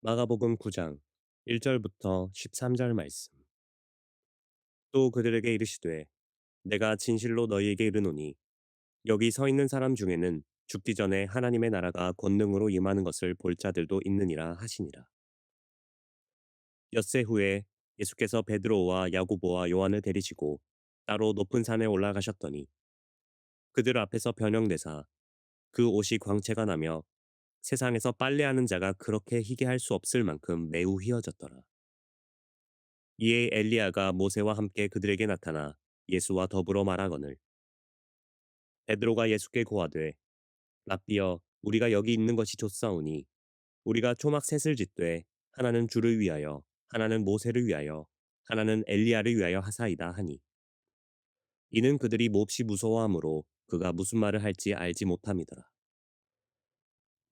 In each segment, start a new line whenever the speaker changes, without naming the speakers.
마가복음 9장 1절부터 13절 말씀. 또 그들에게 이르시되 내가 진실로 너희에게 이르노니 여기 서 있는 사람 중에는 죽기 전에 하나님의 나라가 권능으로 임하는 것을 볼 자들도 있느니라 하시니라. 엿새 후에 예수께서 베드로와 야고보와 요한을 데리시고 따로 높은 산에 올라가셨더니 그들 앞에서 변형되사 그 옷이 광채가 나며 세상에서 빨래하는 자가 그렇게 희게 할 수 없을 만큼 매우 휘어졌더라. 이에 엘리야가 모세와 함께 그들에게 나타나 예수와 더불어 말하거늘 베드로가 예수께 고하되 랍비여 우리가 여기 있는 것이 좋사오니 우리가 초막 셋을 짓되 하나는 주를 위하여 하나는 모세를 위하여 하나는 엘리야를 위하여 하사이다 하니 이는 그들이 몹시 무서워하므로 그가 무슨 말을 할지 알지 못함이더라.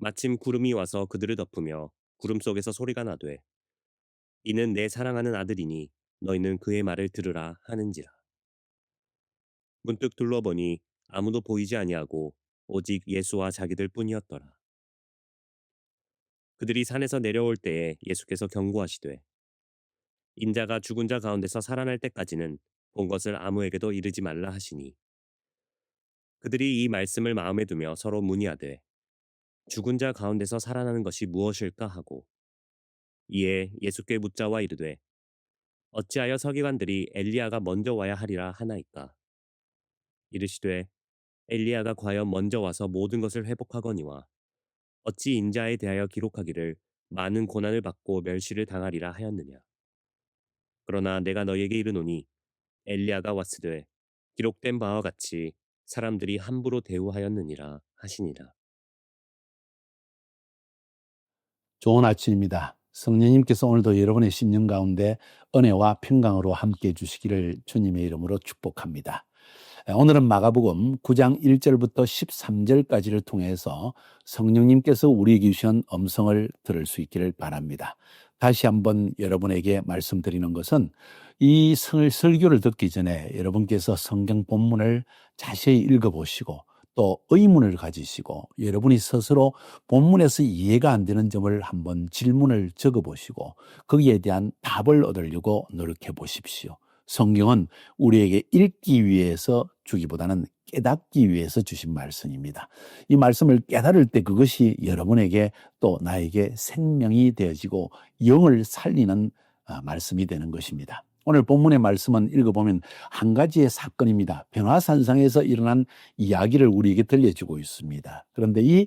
마침 구름이 와서 그들을 덮으며 구름 속에서 소리가 나되 이는 내 사랑하는 아들이니 너희는 그의 말을 들으라 하는지라. 문득 둘러보니 아무도 보이지 아니하고 오직 예수와 자기들 뿐이었더라. 그들이 산에서 내려올 때에 예수께서 경고하시되 인자가 죽은 자 가운데서 살아날 때까지는 본 것을 아무에게도 이르지 말라 하시니 그들이 이 말씀을 마음에 두며 서로 문의하되 죽은 자 가운데서 살아나는 것이 무엇일까 하고 이에 예수께 묻자와 이르되 어찌하여 서기관들이 엘리야가 먼저 와야 하리라 하나이까 이르시되 엘리야가 과연 먼저 와서 모든 것을 회복하거니와 어찌 인자에 대하여 기록하기를 많은 고난을 받고 멸시를 당하리라 하였느냐. 그러나 내가 너희에게 이르노니 엘리야가 왔으되 기록된 바와 같이 사람들이 함부로 대우하였느니라 하시니라.
좋은 아침입니다. 성령님께서 오늘도 여러분의 심령 가운데 은혜와 평강으로 함께해 주시기를 주님의 이름으로 축복합니다. 오늘은 마가복음 9장 1절부터 13절까지를 통해서 성령님께서 우리에게 주신 음성을 들을 수 있기를 바랍니다. 다시 한번 여러분에게 말씀드리는 것은 이 설교를 듣기 전에 여러분께서 성경 본문을 자세히 읽어보시고 또 의문을 가지시고 여러분이 스스로 본문에서 이해가 안 되는 점을 한번 질문을 적어보시고 거기에 대한 답을 얻으려고 노력해 보십시오. 성경은 우리에게 읽기 위해서 주기보다는 깨닫기 위해서 주신 말씀입니다. 이 말씀을 깨달을 때 그것이 여러분에게 또 나에게 생명이 되어지고 영을 살리는 말씀이 되는 것입니다. 오늘 본문의 말씀은 읽어보면 한 가지의 사건입니다. 변화산상에서 일어난 이야기를 우리에게 들려주고 있습니다. 그런데 이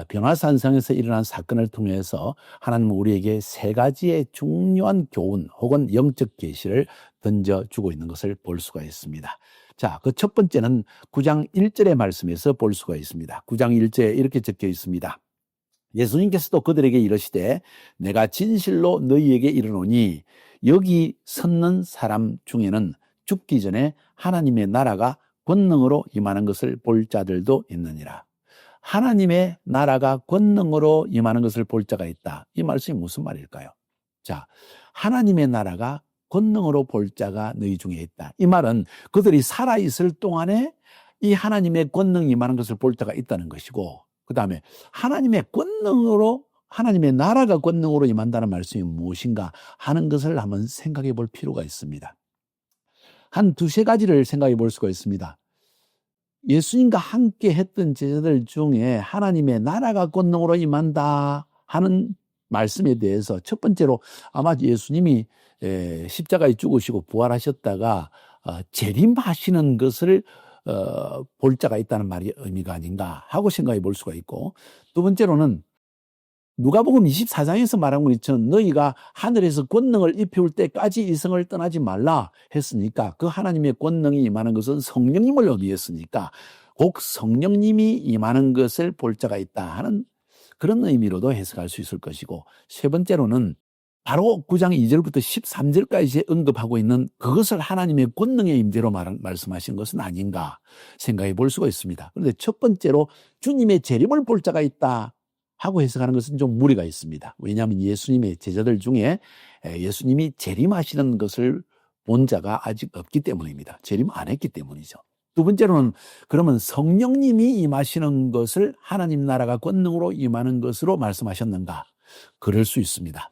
변화산상에서 일어난 사건을 통해서 하나님은 우리에게 세 가지의 중요한 교훈 혹은 영적 계시를 던져주고 있는 것을 볼 수가 있습니다. 자, 그 첫 번째는 9장 1절의 말씀에서 볼 수가 있습니다. 9장 1절에 이렇게 적혀 있습니다. 예수님께서도 그들에게 이르시되 내가 진실로 너희에게 이르노니 여기 섰는 사람 중에는 죽기 전에 하나님의 나라가 권능으로 임하는 것을 볼 자들도 있느니라. 하나님의 나라가 권능으로 임하는 것을 볼 자가 있다. 이 말씀이 무슨 말일까요? 자, 하나님의 나라가 권능으로 볼 자가 너희 중에 있다. 이 말은 그들이 살아있을 동안에 이 하나님의 권능이 임하는 것을 볼 자가 있다는 것이고 그 다음에 하나님의 권능으로 하나님의 나라가 권능으로 임한다는 말씀이 무엇인가 하는 것을 한번 생각해 볼 필요가 있습니다. 한 두세 가지를 생각해 볼 수가 있습니다. 예수님과 함께 했던 제자들 중에 하나님의 나라가 권능으로 임한다 하는 말씀에 대해서 첫 번째로 아마 예수님이 십자가에 죽으시고 부활하셨다가 재림하시는 것을 볼 자가 있다는 말이 의미가 아닌가 하고 생각해 볼 수가 있고 두 번째로는 누가복음 24장에서 말한 것처럼 너희가 하늘에서 권능을 입혀올 때까지 이 성을 떠나지 말라 했으니까 그 하나님의 권능이 임하는 것은 성령님을 의미했으니까 곧 성령님이 임하는 것을 볼 자가 있다 하는 그런 의미로도 해석할 수 있을 것이고 세 번째로는 바로 9장 2절부터 13절까지 언급하고 있는 그것을 하나님의 권능의 임재로 말씀하신 것은 아닌가 생각해 볼 수가 있습니다. 그런데 첫 번째로 주님의 재림을 볼 자가 있다 하고 해석하는 것은 좀 무리가 있습니다. 왜냐하면 예수님의 제자들 중에 예수님이 재림하시는 것을 본 자가 아직 없기 때문입니다. 재림 안 했기 때문이죠. 두 번째로는 그러면 성령님이 임하시는 것을 하나님 나라가 권능으로 임하는 것으로 말씀하셨는가? 그럴 수 있습니다.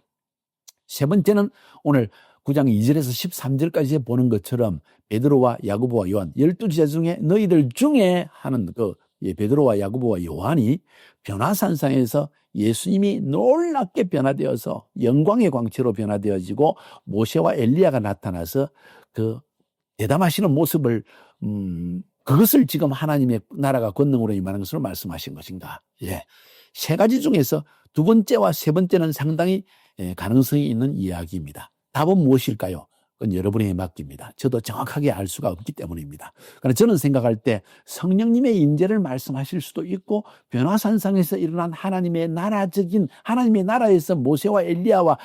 세 번째는 오늘 9장 2절에서 13절까지 보는 것처럼 베드로와 야고보와 요한 12제자 중에 너희들 중에 하는 베드로와 야고보와 요한이 변화산상에서 예수님이 놀랍게 변화되어서 영광의 광채로 변화되어지고 모세와 엘리야가 나타나서 그 대담하시는 모습을 그것을 지금 하나님의 나라가 권능으로 임하는 것으로 말씀하신 것인가? 예. 세 가지 중에서 두 번째와 세 번째는 상당히 가능성이 있는 이야기입니다. 답은 무엇일까요? 그건 여러분에게 맡깁니다. 저도 정확하게 알 수가 없기 때문입니다. 그러나 저는 생각할 때 성령님의 임재를 말씀하실 수도 있고 변화산상에서 일어난 하나님의 나라에서 모세와 엘리야와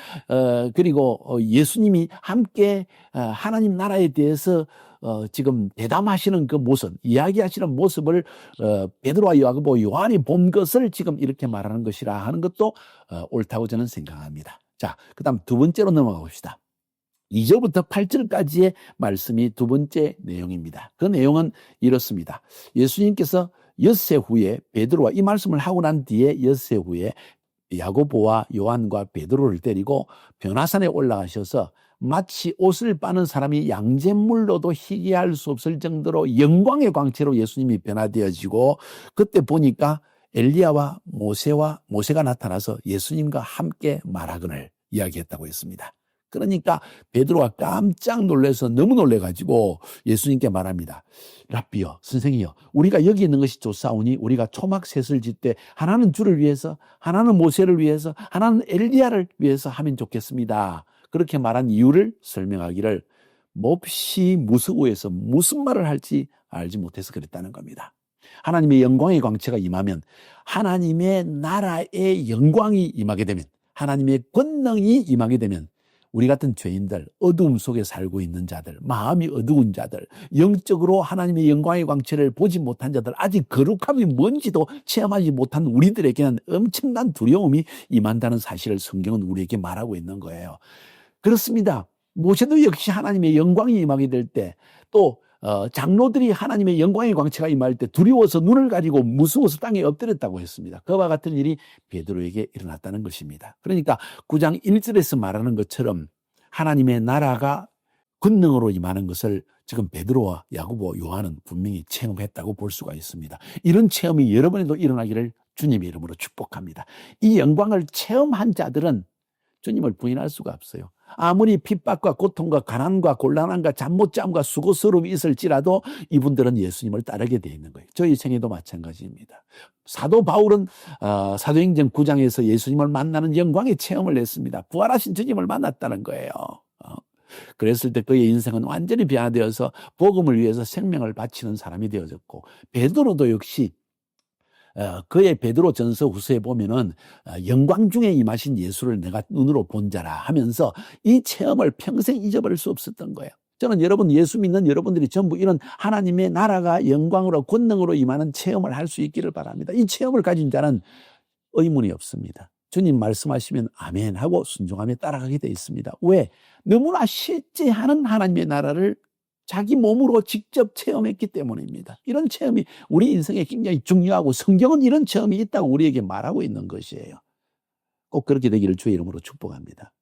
그리고 예수님이 함께 하나님 나라에 대해서 지금 대담하시는 그 모습, 이야기하시는 모습을 베드로와 야고보, 요한이 본 것을 지금 이렇게 말하는 것이라 하는 것도 옳다고 저는 생각합니다. 자, 그 다음 두 번째로 넘어가 봅시다. 2절부터 8절까지의 말씀이 두 번째 내용입니다. 그 내용은 이렇습니다. 예수님께서 엿새 후에 베드로와 이 말씀을 하고 난 뒤에 엿새 후에 야고보와 요한과 베드로를 데리고 변화산에 올라가셔서 마치 옷을 빠는 사람이 양잿물로도 희귀할 수 없을 정도로 영광의 광채로 예수님이 변화되어지고 그때 보니까 엘리야와 모세가 나타나서 예수님과 함께 말하거늘 이야기했다고 했습니다. 그러니까 베드로가 깜짝 놀라서 너무 놀래가지고 예수님께 말합니다. 랍비여, 선생이여, 우리가 여기 있는 것이 좋사오니 우리가 초막셋을 짓되 하나는 주를 위해서, 하나는 모세를 위해서, 하나는 엘리야를 위해서 하면 좋겠습니다. 그렇게 말한 이유를 설명하기를 몹시 무서워해서 무슨 말을 할지 알지 못해서 그랬다는 겁니다. 하나님의 영광의 광채가 임하면, 하나님의 나라의 영광이 임하게 되면, 하나님의 권능이 임하게 되면 우리 같은 죄인들, 어두움 속에 살고 있는 자들, 마음이 어두운 자들, 영적으로 하나님의 영광의 광채를 보지 못한 자들, 아직 거룩함이 뭔지도 체험하지 못한 우리들에게는 엄청난 두려움이 임한다는 사실을 성경은 우리에게 말하고 있는 거예요. 그렇습니다. 모세도 역시 하나님의 영광이 임하게 될 때, 또 장로들이 하나님의 영광의 광채가 임할 때 두려워서 눈을 가리고 무서워서 땅에 엎드렸다고 했습니다. 그와 같은 일이 베드로에게 일어났다는 것입니다. 그러니까 9장 1절에서 말하는 것처럼 하나님의 나라가 권능으로 임하는 것을 지금 베드로와 야고보, 요한은 분명히 체험했다고 볼 수가 있습니다. 이런 체험이 여러분에도 일어나기를 주님의 이름으로 축복합니다. 이 영광을 체험한 자들은 주님을 부인할 수가 없어요. 아무리 핍박과 고통과 가난과 곤란함과 잠 못 잠과 수고스러움이 있을지라도 이분들은 예수님을 따르게 되어 있는 거예요. 저희 생애도 마찬가지입니다. 사도 바울은 사도행전 9장에서 예수님을 만나는 영광의 체험을 했습니다. 부활하신 주님을 만났다는 거예요. 그랬을 때 그의 인생은 완전히 변화되어서 복음을 위해서 생명을 바치는 사람이 되어졌고, 베드로도 역시 그의 베드로 전서 후서에 보면은 영광 중에 임하신 예수를 내가 눈으로 본 자라 하면서 이 체험을 평생 잊어버릴 수 없었던 거예요. 저는 여러분, 예수 믿는 여러분들이 전부 이런 하나님의 나라가 영광으로 권능으로 임하는 체험을 할 수 있기를 바랍니다. 이 체험을 가진 자는 의문이 없습니다. 주님 말씀하시면 아멘 하고 순종하며 따라가게 되어 있습니다. 왜? 너무나 실제하는 하나님의 나라를 자기 몸으로 직접 체험했기 때문입니다. 이런 체험이 우리 인생에 굉장히 중요하고 성경은 이런 체험이 있다고 우리에게 말하고 있는 것이에요. 꼭 그렇게 되기를 주의 이름으로 축복합니다.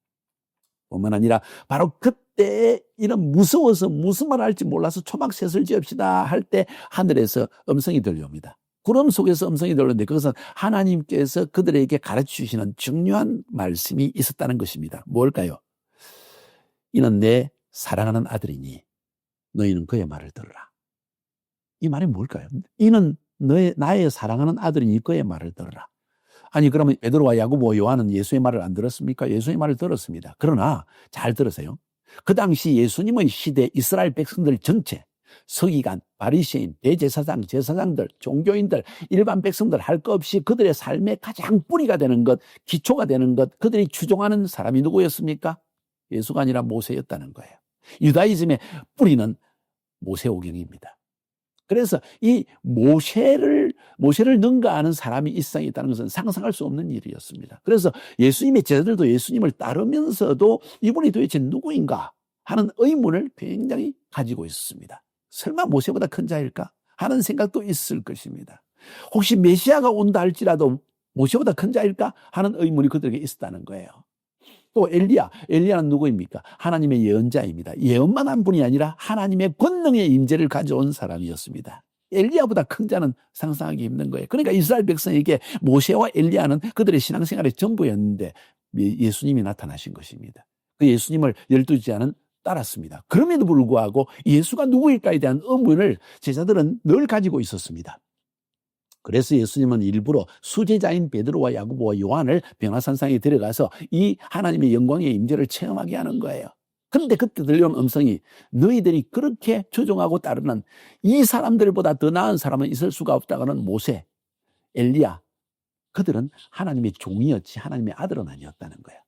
뿐만 아니라 바로 그때 이런 무서워서 무슨 말을 할지 몰라서 초막셋을 지읍시다 할 때 하늘에서 음성이 들려옵니다. 구름 속에서 음성이 들렸는데 그것은 하나님께서 그들에게 가르치시는 중요한 말씀이 있었다는 것입니다. 뭘까요? 이는 내 사랑하는 아들이니 너희는 그의 말을 들으라. 이 말이 뭘까요? 이는 나의 사랑하는 아들이니 그의 말을 들으라. 아니, 그러면 베드로와 야고보, 요한은 예수의 말을 안 들었습니까? 예수의 말을 들었습니다. 그러나 잘 들으세요. 그 당시 예수님의 시대 이스라엘 백성들 전체, 서기관, 바리새인, 대제사장, 제사장들, 종교인들, 일반 백성들 할 것 없이 그들의 삶의 가장 뿌리가 되는 것, 기초가 되는 것, 그들이 추종하는 사람이 누구였습니까? 예수가 아니라 모세였다는 거예요. 유다이즘의 뿌리는 모세오경입니다. 그래서 이 모세를 능가하는 사람이 이 세상에 있다는 것은 상상할 수 없는 일이었습니다. 그래서 예수님의 제자들도 예수님을 따르면서도 이분이 도대체 누구인가 하는 의문을 굉장히 가지고 있었습니다. 설마 모세보다 큰 자일까 하는 생각도 있을 것입니다. 혹시 메시아가 온다 할지라도 모세보다 큰 자일까 하는 의문이 그들에게 있었다는 거예요. 또 엘리야는 누구입니까? 하나님의 예언자입니다. 예언만 한 분이 아니라 하나님의 권능의 임재를 가져온 사람이었습니다. 엘리야보다 큰 자는 상상하기 힘든 거예요. 그러니까 이스라엘 백성에게 모세와 엘리야는 그들의 신앙생활의 전부였는데 예수님이 나타나신 것입니다. 그 예수님을 12제자는 따랐습니다. 그럼에도 불구하고 예수가 누구일까에 대한 의문을 제자들은 늘 가지고 있었습니다. 그래서 예수님은 일부러 수제자인 베드로와 야고보와 요한을 변화산상에 데려가서 이 하나님의 영광의 임재를 체험하게 하는 거예요. 그런데 그때 들려온 음성이 너희들이 그렇게 추종하고 따르는 이 사람들보다 더 나은 사람은 있을 수가 없다고는 모세, 엘리야, 그들은 하나님의 종이었지 하나님의 아들은 아니었다는 거예요.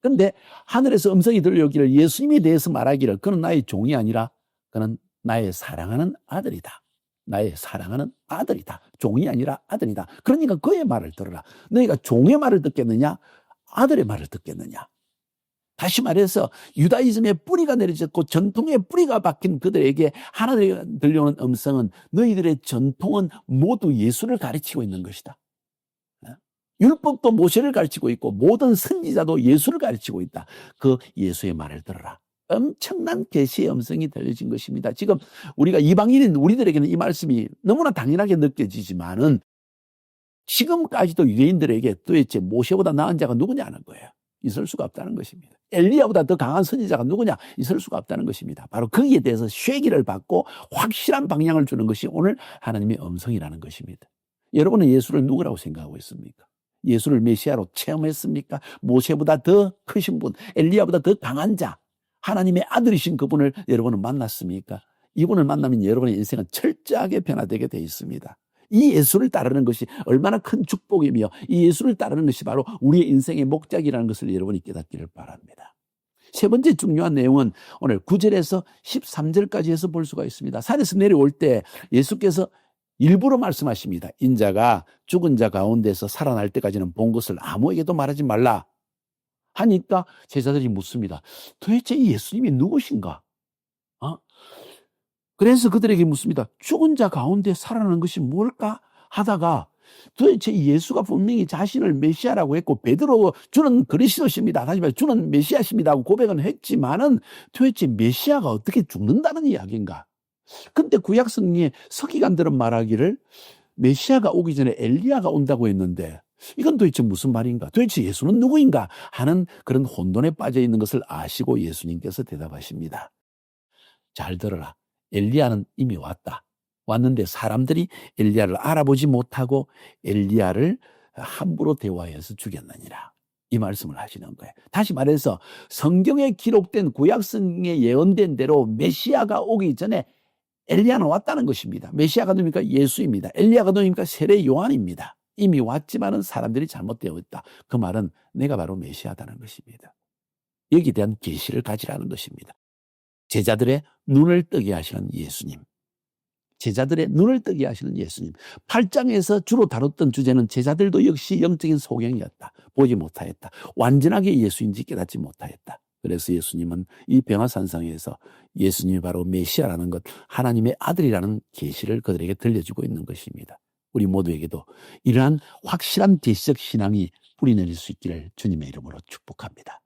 그런데 하늘에서 음성이 들려오기를 예수님에 대해서 말하기를 그는 나의 종이 아니라 그는 나의 사랑하는 아들이다. 나의 사랑하는 아들이다. 종이 아니라 아들이다. 그러니까 그의 말을 들어라. 너희가 종의 말을 듣겠느냐? 아들의 말을 듣겠느냐? 다시 말해서 유다이즘의 뿌리가 내려졌고 전통의 뿌리가 박힌 그들에게 하나님에 들려오는 음성은 너희들의 전통은 모두 예수를 가르치고 있는 것이다. 율법도 모세를 가르치고 있고 모든 선지자도 예수를 가르치고 있다. 그 예수의 말을 들어라. 엄청난 계시의 음성이 들려진 것입니다. 지금 우리가 이방인인 우리들에게는 이 말씀이 너무나 당연하게 느껴지지만은 지금까지도 유대인들에게 도대체 모세보다 나은 자가 누구냐는 거예요. 있을 수가 없다는 것입니다. 엘리야보다 더 강한 선지자가 누구냐? 있을 수가 없다는 것입니다. 바로 거기에 대해서 쇠기를 받고 확실한 방향을 주는 것이 오늘 하나님의 음성이라는 것입니다. 여러분은 예수를 누구라고 생각하고 있습니까? 예수를 메시아로 체험했습니까? 모세보다 더 크신 분, 엘리야보다 더 강한 자, 하나님의 아들이신 그분을 여러분은 만났습니까? 이분을 만나면 여러분의 인생은 철저하게 변화되게 되어 있습니다. 이 예수를 따르는 것이 얼마나 큰 축복이며 이 예수를 따르는 것이 바로 우리의 인생의 목적이라는 것을 여러분이 깨닫기를 바랍니다. 세 번째 중요한 내용은 오늘 9절에서 13절까지 해서 볼 수가 있습니다. 산에서 내려올 때 예수께서 일부러 말씀하십니다. 인자가 죽은 자 가운데서 살아날 때까지는 본 것을 아무에게도 말하지 말라 하니까 제자들이 묻습니다. 도대체 이 예수님이 누구신가? 그래서 그들에게 묻습니다. 죽은 자 가운데 살아나는 것이 뭘까? 하다가 도대체 예수가 분명히 자신을 메시아라고 했고 베드로 주는 그리스도십니다. 다시 말해 주는 메시아십니다 하고 고백은 했지만은 도대체 메시아가 어떻게 죽는다는 이야기인가? 근데 구약 성경에 서기관들은 말하기를 메시아가 오기 전에 엘리야가 온다고 했는데 이건 도대체 무슨 말인가? 도대체 예수는 누구인가? 하는 그런 혼돈에 빠져 있는 것을 아시고 예수님께서 대답하십니다. 잘 들어라. 엘리야는 이미 왔다. 왔는데 사람들이 엘리야를 알아보지 못하고 엘리야를 함부로 대화해서 죽였느니라. 이 말씀을 하시는 거예요. 다시 말해서 성경에 기록된 구약성경에 예언된 대로 메시아가 오기 전에 엘리야는 왔다는 것입니다. 메시아가 누굽니까? 예수입니다. 엘리야가 누굽니까? 세례 요한입니다. 이미 왔지만은 사람들이 잘못되어 있다. 그 말은 내가 바로 메시아다는 것입니다. 여기에 대한 계시를 가지라는 것입니다. 제자들의 눈을 뜨게 하시는 예수님. 제자들의 눈을 뜨게 하시는 예수님. 8장에서 주로 다뤘던 주제는 제자들도 역시 영적인 소경이었다. 보지 못하였다. 완전하게 예수인지 깨닫지 못하였다. 그래서 예수님은 이 변화산상에서 예수님이 바로 메시아라는 것, 하나님의 아들이라는 계시를 그들에게 들려주고 있는 것입니다. 우리 모두에게도 이러한 확실한 계시적 신앙이 뿌리내릴 수 있기를 주님의 이름으로 축복합니다.